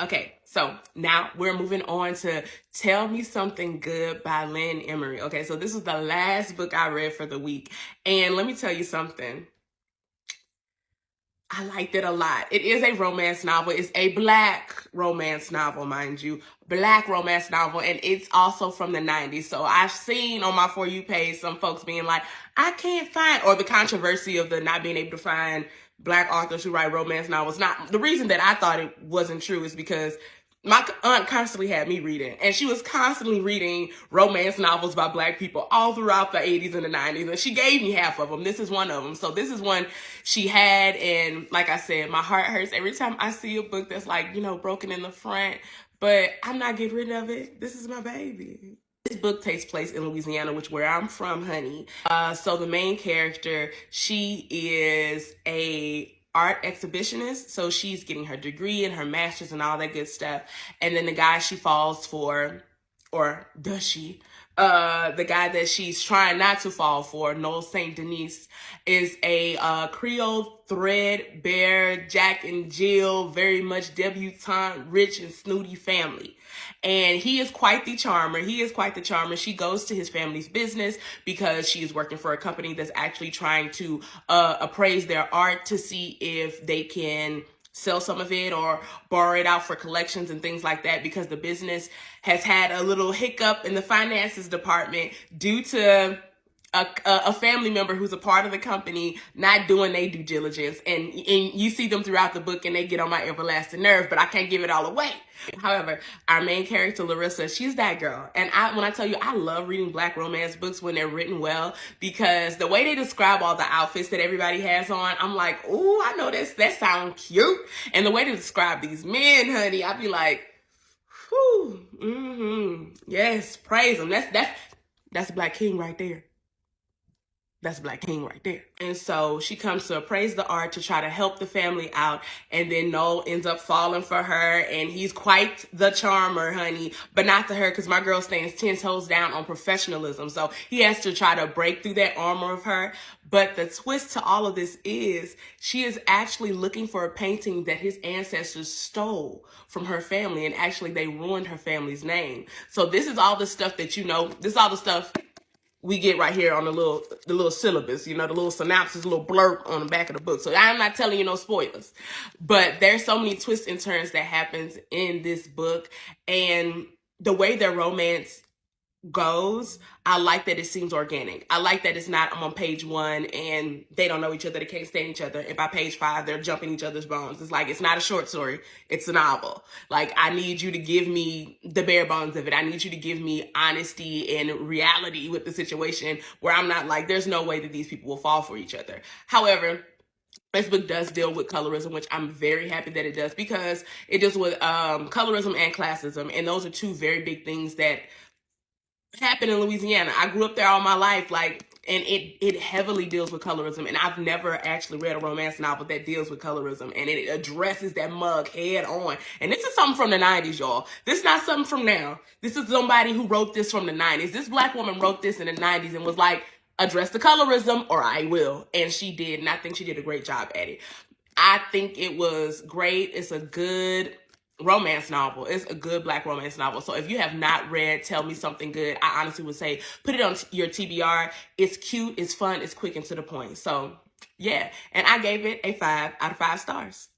Okay, so now we're moving on to Tell Me Something Good by Lynn Emery. Okay, so this was the last book I read for the week. And let me tell you something. I liked it a lot. It is a romance novel. It's a Black romance novel, mind you. Black romance novel. And it's also from the 90s. So I've seen on my For You page some folks being like, I can't find, or the controversy of the not being able to find Black authors who write romance novels. Not the reason that I thought it wasn't true is because my aunt constantly had me reading, and she was constantly reading romance novels by Black people all throughout the 80s and the 90s, and she gave me half of them. This is one of them. So this is one she had, and like I said, my heart hurts every time I see a book that's like, you know, broken in the front, but I'm not getting rid of it. This is my baby. This book takes place in Louisiana, which where I'm from, honey. So the main character, she is a art exhibitionist. So she's getting her degree and her master's and all that good stuff. And then the guy she falls for, or does she? The guy that she's trying not to fall for, Noel St. Denis, is a Creole threadbare Jack and Jill, very much debutante, rich and snooty family. And he is quite the charmer. He is quite the charmer. She goes to his family's business because she is working for a company that's actually trying to appraise their art to see if they can sell some of it or borrow it out for collections and things like that, because the business has had a little hiccup in the finances department due to a family member who's a part of the company not doing their due diligence. And you see them throughout the book and they get on my everlasting nerve, but I can't give it all away. However, our main character, Larissa, she's that girl. And when I tell you, I love reading Black romance books when they're written well, because the way they describe all the outfits that everybody has on, I'm like, ooh, I know that sounds cute. And the way they describe these men, honey, I'd be like, whew, yes, praise them. That's a Black king right there. That's Black king right there. And so she comes to appraise the art to try to help the family out. And then Noel ends up falling for her. And he's quite the charmer, honey. But not to her, because my girl stands 10 toes down on professionalism. So he has to try to break through that armor of her. But the twist to all of this is she is actually looking for a painting that his ancestors stole from her family. And actually they ruined her family's name. So this is all the stuff that you know. This is all the stuff we get right here on the little syllabus, you know, the little synopsis, little blurb on the back of the book. So I'm not telling you no spoilers, but there's so many twists and turns that happens in this book, and the way their romance goes, I like that it seems organic. I like that it's not, I'm on page 1 and they don't know each other, they can't stand each other, and by page 5 they're jumping each other's bones. It's like, it's not a short story, it's a novel. Like, I need you to give me the bare bones of it. I need you to give me honesty and reality with the situation, where I'm not like, there's no way that these people will fall for each other. However, this book does deal with colorism, which I'm very happy that it does, because it deals with colorism and classism, and those are two very big things that happened in Louisiana. I grew up there all my life, like, and it heavily deals with colorism. And I've never actually read a romance novel that deals with colorism, and it addresses that mug head on. And this is something from the 90s, y'all. This is not something from now. This is somebody who wrote this from the 90s. This Black woman wrote this in the 90s and was like, address the colorism or I will. And she did, and I think she did a great job at it. I think it was great. It's a good romance novel. It's a good Black romance novel. So if you have not read Tell Me Something Good, I honestly would say put it on your TBR. It's cute, it's fun, it's quick and to the point. So yeah, and I gave it a 5 out of 5 stars.